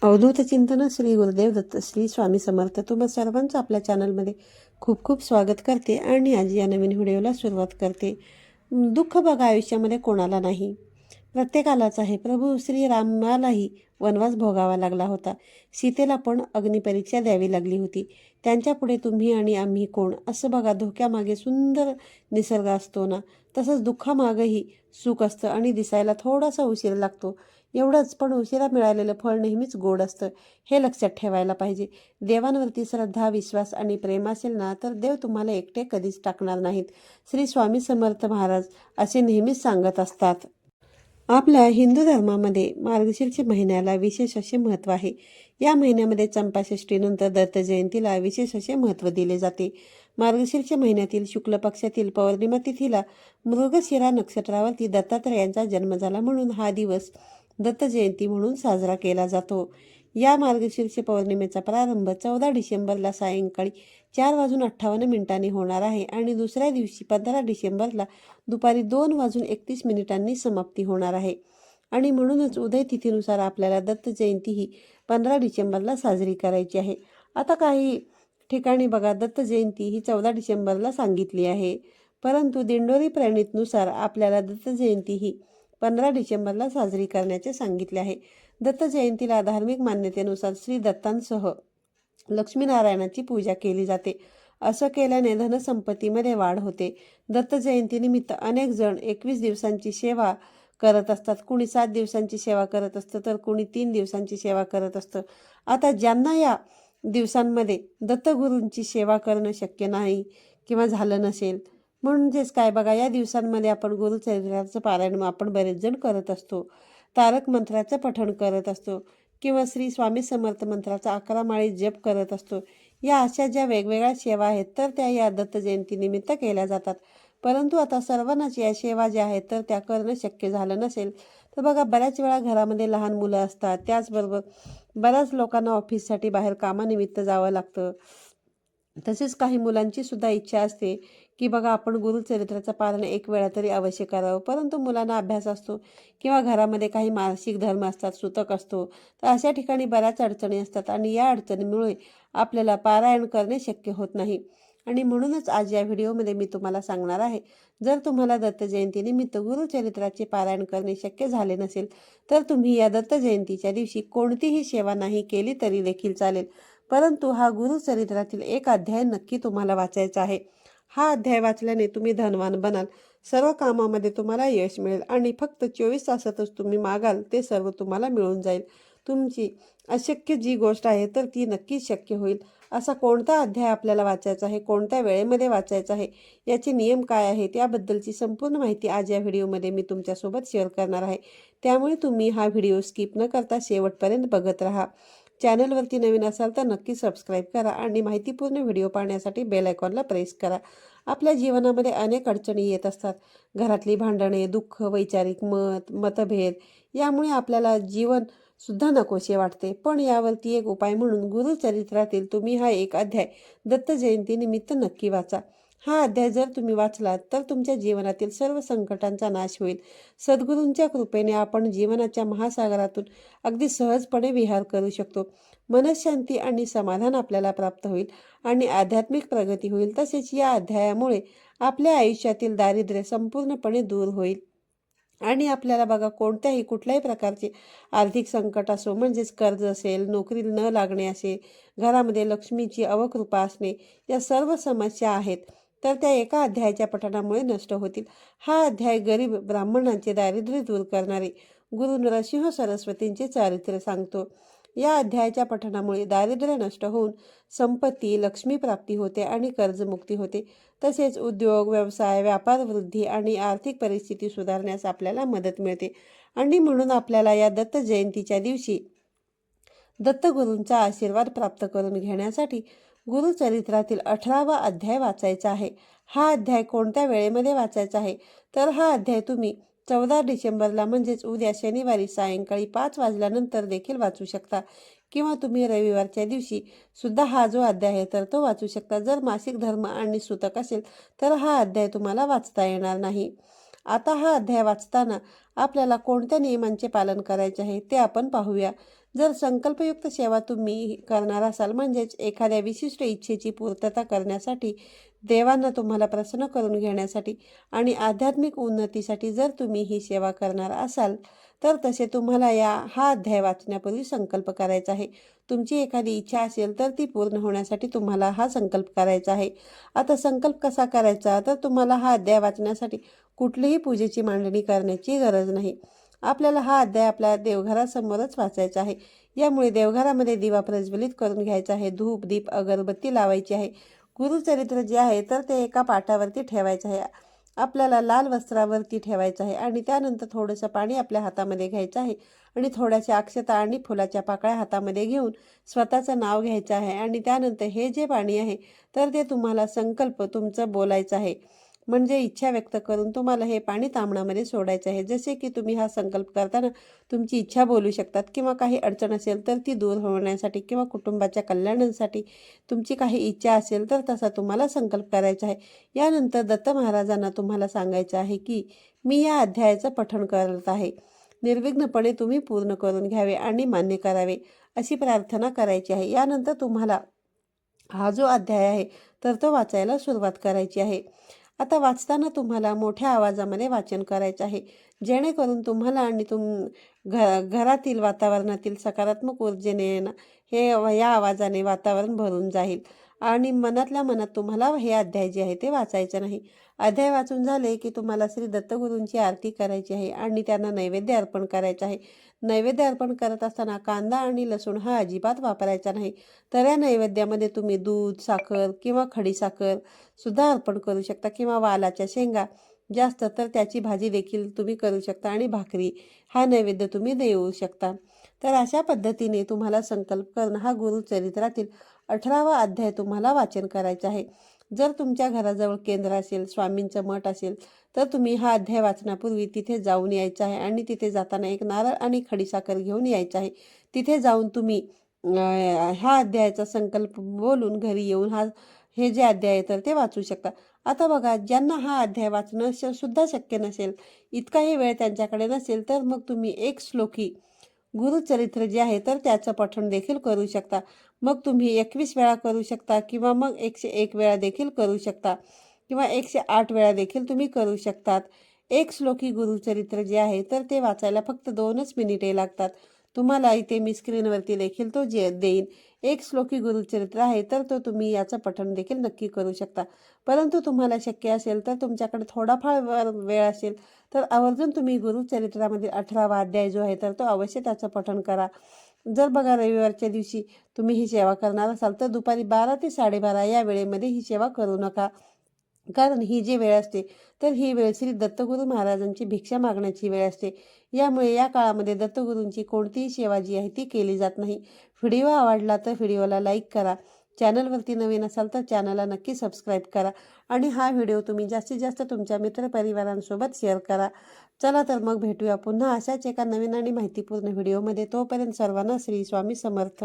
अवधूत चिंतन श्री गुरुदेव दत्त श्री स्वामी समर्थ तुम्हा सर्वांचं आपल्या चॅनलमध्ये खूप खूप स्वागत करते आणि आज या नवीन व्हिडिओला सुरुवात करते. दुःख बघा आयुष्यामध्ये कोणाला नाही, प्रत्येकालाच आहे. प्रभू श्रीरामालाही वनवास भोगावा लागला होता. सीतेला पण अग्निपरीक्षा द्यावी लागली होती. त्यांच्यापुढे तुम्ही आणि आम्ही कोण असं बघा. धोक्यामागे सुंदर निसर्ग असतो ना, तसंच दुःखामागेही सुख असतं आणि दिसायला थोडासा उशीर लागतो एवढंच, पण उशिरा मिळालेलं फळ नेहमीच गोड असतं हे लक्षात ठेवायला पाहिजे. देवांवरती श्रद्धा, विश्वास आणि प्रेम असेल ना, तर देव तुम्हाला एकटे कधीच टाकणार नाहीत. श्री स्वामी समर्थ महाराज असे नेहमीच सांगत असतात. आपल्या हिंदू धर्मामध्ये मार्गशीर्ष महिन्याला विशेष असे महत्त्व आहे. या महिन्यामध्ये चंपाषष्ठीनंतर दत्त जयंतीला विशेष असे महत्त्व दिले जाते. मार्गशीर्ष महिन्यातील शुक्ल पक्षातील पौर्णिमा तिथीला मृगशिरा नक्षत्रावरती दत्तात्रयांचा जन्म झाला, म्हणून हा दिवस दत्त जयंती म्हणून साजरा केला जातो. या मार्गशीर्ष पौर्णिमेचा प्रारंभ 14 डिसेंबरला सायंकाळी 4:58 होणार आहे आणि दुसऱ्या दिवशी 15 डिसेंबरला दुपारी 2:31 समाप्ती होणार आहे. आणि म्हणूनच उदय तिथीनुसार आपल्याला दत्त जयंती ही 15 डिसेंबरला साजरी करायची आहे. आता काही ठिकाणी बघा दत्त जयंती ही 14 डिसेंबरला सांगितली आहे, परंतु दिंडोरी प्रणीतनुसार आपल्याला दत्त जयंती ही 15 डिसेंबरला साजरी करण्याचे सांगितले आहे. दत्त जयंतीला धार्मिक मान्यतेनुसार श्री दत्तांसह लक्ष्मीनारायणाची पूजा केली जाते. असं केल्याने धनसंपत्तीमध्ये वाढ होते. दत्त जयंतीनिमित्त अनेक जण 21 दिवसांची सेवा करत असतात. कुणी 7 दिवसांची सेवा करत असतं, तर कुणी 3 दिवसांची सेवा करत असतं. आता ज्यांना या दिवसांमध्ये दत्तगुरूंची सेवा करणं शक्य नाही किंवा झालं नसेल, म्हणजेच काय बघा, या दिवसांमध्ये आपण गुरुचरित्राचं पारायण आपण बरेच जण करत असतो, तारक मंत्राचं पठण करत असतो किंवा श्री स्वामी समर्थ मंत्राचा 11 माळी जप करत असतो. या अशा ज्या वेगवेगळ्या सेवा आहेत तर त्या या दत्त जयंतीनिमित्त केल्या जातात. परंतु आता सर्वांनाच या सेवा ज्या आहेत तर त्या करणं शक्य झालं नसेल, तर बघा बऱ्याच वेळा घरामध्ये लहान मुलं असतात, त्याचबरोबर बऱ्याच लोकांना ऑफिससाठी बाहेर कामानिमित्त जावं लागतं. तसेच काही मुलांची सुद्धा इच्छा असते की बघा आपण गुरुचरित्राचं पारायण एक वेळा तरी अवश्य करावं, परंतु मुलांना अभ्यास असतो किंवा घरामध्ये काही मासिक धर्म असतात, सुतक असतो, तर अशा ठिकाणी बऱ्याच अडचणी असतात आणि या अडचणीमुळे आपल्याला पारायण करणे शक्य होत नाही. आणि म्हणूनच आज या व्हिडिओमध्ये मी तुम्हाला सांगणार आहे, जर तुम्हाला दत्त जयंतीनिमित्त गुरुचरित्राचे पारायण करणे शक्य झाले नसेल, तर तुम्ही या दत्त जयंतीच्या दिवशी कोणतीही सेवा नाही केली तरी देखील चालेल, परंतु हा गुरुचरित्रातील एक अध्याय नक्की तुम्हाला वाचायचा आहे. हा अध्याय वाचल्याने तुम्ही धनवान बनाल, सर्व कामामध्ये तुम्हाला यश मिळेल आणि फक्त 24 तासातच तुम्ही मागाल ते सर्व तुम्हाला मिळून जाईल. तुमची अशक्य जी गोष्ट आहे तर ती नक्कीच शक्य होईल. असा कोणता अध्याय आपल्याला वाचायचा आहे, कोणत्या वेळेमध्ये वाचायचा आहे, याचे नियम काय आहेत, याबद्दलची संपूर्ण माहिती आज या व्हिडिओमध्ये मी तुमच्यासोबत शेअर करणार आहे. त्यामुळे तुम्ही हा व्हिडिओ स्किप न करता शेवटपर्यंत बघत राहा. चॅनलवरती नवीन असाल तर नक्की सबस्क्राईब करा आणि माहितीपूर्ण व्हिडिओ पाहण्यासाठी बेल आयकॉनला प्रेस करा. आपल्या जीवनामध्ये अनेक अडचणी येत असतात. घरातली भांडणे, दुःख, वैचारिक मतभेद यामुळे आपल्याला जीवन सुद्धा नकोसे वाटते. पण यावरती एक उपाय म्हणून गुरुचरित्रातील तुम्ही हा एक अध्याय दत्त जयंतीनिमित्त नक्की वाचा. हा अध्याय जर तुम्ही वाचलात तर तुमच्या जीवनातील सर्व संकटांचा नाश होईल. सद्गुरूंच्या कृपेने आपण जीवनाच्या महासागरातून अगदी सहजपणे विहार करू शकतो. मनःशांती आणि समाधान आपल्याला प्राप्त होईल आणि आध्यात्मिक प्रगती होईल. तसेच या अध्यायामुळे आपल्या आयुष्यातील दारिद्र्य संपूर्णपणे दूर होईल आणि आपल्याला बघा कोणत्याही कुठल्याही प्रकारचे आर्थिक संकट असो, म्हणजेच कर्ज असेल, नोकरी न लागणे असेल, घरामध्ये लक्ष्मीची अवकृपा असणे, या सर्व समस्या आहेत तर त्या एका अध्यायाच्या पठणामुळे नष्ट होतील. हा अध्याय गरीब ब्राह्मणांचे दारिद्र्य दूर करणारे गुरु नरसिंह सरस्वतींचे चारित्र्य सांगतो. या अध्यायाच्या पठणामुळे दारिद्र्य नष्ट होऊन संपत्ती, लक्ष्मी प्राप्ती होते आणि कर्जमुक्ती होते. तसेच उद्योग, व्यवसाय, व्यापार वृद्धी आणि आर्थिक परिस्थिती सुधारण्यास आपल्याला मदत मिळते. आणि म्हणून आपल्याला या दत्त जयंतीच्या दिवशी दत्तगुरूंचा आशीर्वाद प्राप्त करून घेण्यासाठी गुरुचरित्रातील 18वा अध्याय वाचायचा आहे. हा अध्याय कोणत्या वेळेमध्ये वाचायचा आहे, तर हा अध्याय तुम्ही 14 डिसेंबरला म्हणजेच उद्या शनिवारी सायंकाळी 5 वाजल्यानंतर देखील वाचू शकता किंवा तुम्ही रविवारच्या दिवशी सुद्धा हा जो अध्याय आहे तर तो वाचू शकता. जर मासिक धर्म आणि सुतक असेल तर हा अध्याय तुम्हाला वाचता येणार नाही. आता हा अध्याय वाचताना आपल्याला कोणत्या नियमांचे पालन करायचे आहे ते आपण पाहूया. जर संकल्पयुक्त सेवा तुम्ही करणार असाल, म्हणजेच एखाद्या विशिष्ट इच्छेची पूर्तता करण्यासाठी, देवांना तुम्हाला प्रसन्न करून घेण्यासाठी आणि आध्यात्मिक उन्नतीसाठी जर तुम्ही ही सेवा करणार असाल, तर तसे तुम्हाला हा अध्याय वाचण्यापूर्वी संकल्प करायचा आहे. तुमची एखादी इच्छा असेल तर ती पूर्ण होण्यासाठी तुम्हाला हा संकल्प करायचा आहे. आता संकल्प कसा करायचा, तर तुम्हाला हा अध्याय वाचण्यासाठी कुठलीही पूजेची मांडणी करण्याची गरज नाही. आपल्याला हा अध्याय आपल्या देवघरासमोरच वाचायचा आहे. यामुळे देवघरामध्ये दिवा प्रज्वलित करून घ्यायचा आहे. धूप, दीप, अगरबत्ती लावायची आहे. गुरुचरित्र जे आहे तर ते एका पाटावरती ठेवायचं आहे. आपल्याला लाल वस्त्रावरती ठेवायचं आहे आणि त्यानंतर थोडंसं पाणी आपल्या हातामध्ये घ्यायचं आहे आणि थोड्याशा अक्षता आणि फुलाच्या पाकळ्या हातामध्ये घेऊन स्वतःचं नाव घ्यायचं आहे आणि त्यानंतर हे जे पाणी आहे तर ते तुम्हाला संकल्प तुमचं बोलायचं आहे. म्हणजे इच्छा व्यक्त करून तुम्हाला हे पाणी तांबणामध्ये सोडायचं आहे. जसे की तुम्ही हा संकल्प करताना तुमची इच्छा बोलू शकतात किंवा काही अडचण असेल तर ती दूर होण्यासाठी किंवा कुटुंबाच्या कल्याणासाठी तुमची काही इच्छा असेल तर तसा तुम्हाला संकल्प करायचा आहे. यानंतर दत्त महाराजांना तुम्हाला सांगायचं आहे की मी या अध्यायाचं पठण करत आहे. निर्विघ्नपणे तुम्ही पूर्ण करून घ्यावे आणि मान्य करावे अशी प्रार्थना करायची आहे. यानंतर तुम्हाला हा जो अध्याय आहे तर तो वाचायला सुरुवात करायची आहे. आता वाचताना तुम्हाला मोठ्या आवाजामध्ये वाचन करायचं आहे, जेणेकरून तुम्हाला आणि घरातील वातावरणातील सकारात्मक ऊर्जेने हे या आवाजाने वातावरण भरून जाईल आणि मनातल्या मनात तुम्हाला हे अध्याय जे आहे ते वाचायचं नाही. अध्याय वाचून झाले की तुम्हाला श्री दत्तगुरूंची आरती करायची आहे आणि त्यांना नैवेद्य अर्पण करायचं आहे. नैवेद्य अर्पण करत असताना कांदा आणि लसूण हा अजिबात वापरायचा नाही. तर या नैवेद्यामध्ये तुम्ही दूध, साखर किंवा खडीसाखर सुद्धा अर्पण करू शकता किंवा वालाच्या शेंगा जास्त तर त्याची भाजी देखील तुम्ही करू शकता आणि भाकरी हा नैवेद्य तुम्ही देऊ शकता. तर अशा पद्धतीने तुम्हाला संकल्प करून हा गुरुचरित्रातील 18वा अध्याय तुम्हाला वाचन करायचा आहे. जर तुमच्या घराजवळ केंद्र असेल, स्वामींचं मठ असेल, तर तुम्ही हा अध्याय वाचण्यापूर्वी तिथे जाऊन यायचं आहे आणि तिथे जाताना एक नारळ आणि खडीसाखर घेऊन यायचं आहे. तिथे जाऊन तुम्ही हा अध्यायाचा संकल्प बोलून घरी येऊन हे जे अध्याय आहे तर ते वाचू शकता. आता बघा, ज्यांना हा अध्याय वाचणं सुद्धा शक्य नसेल, इतकाही वेळ त्यांच्याकडे नसेल, तर मग तुम्ही एक श्लोकी गुरुचरित्र जे आहे तर त्याचं पठण देखील करू शकता. मग तुम्ही 21 वेळा करू शकता किंवा मग 101 वेळा देखील करू शकता किंवा 108 वेळा देखील तुम्ही करू शकतात. एक श्लोकी गुरुचरित्र जे आहे तर ते वाचायला फक्त 2च मिनिटे लागतात. तुम्हाला इथे मी स्क्रीनवरती देखील तो देईन. एक श्लोकी गुरुचरित्र आहे तर तो तुम्ही याचं पठण देखील नक्की करू शकता. परंतु तुम्हाला शक्य असेल तर तुमच्याकडे थोडाफार वेळ असेल तर आवर्जून तुम्ही गुरुचरित्रामधील 18वा अध्याय जो आहे तर तो अवश्य त्याचं पठण करा. जर बघा, रविवारच्या दिवशी तुम्ही ही सेवा करणार असाल तर दुपारी 12 ते 12:30 या वेळेमध्ये ही सेवा करू नका. कारण ही जी वेळ असते तर ही वेळ श्री दत्तगुरू महाराजांची भिक्षा मागण्याची वेळ असते. यामुळे या काळामध्ये दत्तगुरूंची कोणतीही सेवा जी आहे ती केली जात नाही. व्हिडिओ आवडला तर व्हिडिओला लाईक करा. चॅनलवरती नवीन असाल तर चॅनलला नक्की सबस्क्राईब करा आणि हा व्हिडिओ तुम्ही जास्तीत जास्त तुमच्या मित्रपरिवारांसोबत शेअर करा. चला तर मग भेटूया पुन्हा अशाच एका नवीन आणि माहितीपूर्ण व्हिडिओमध्ये. तोपर्यंत सर्वांना श्री स्वामी समर्थ.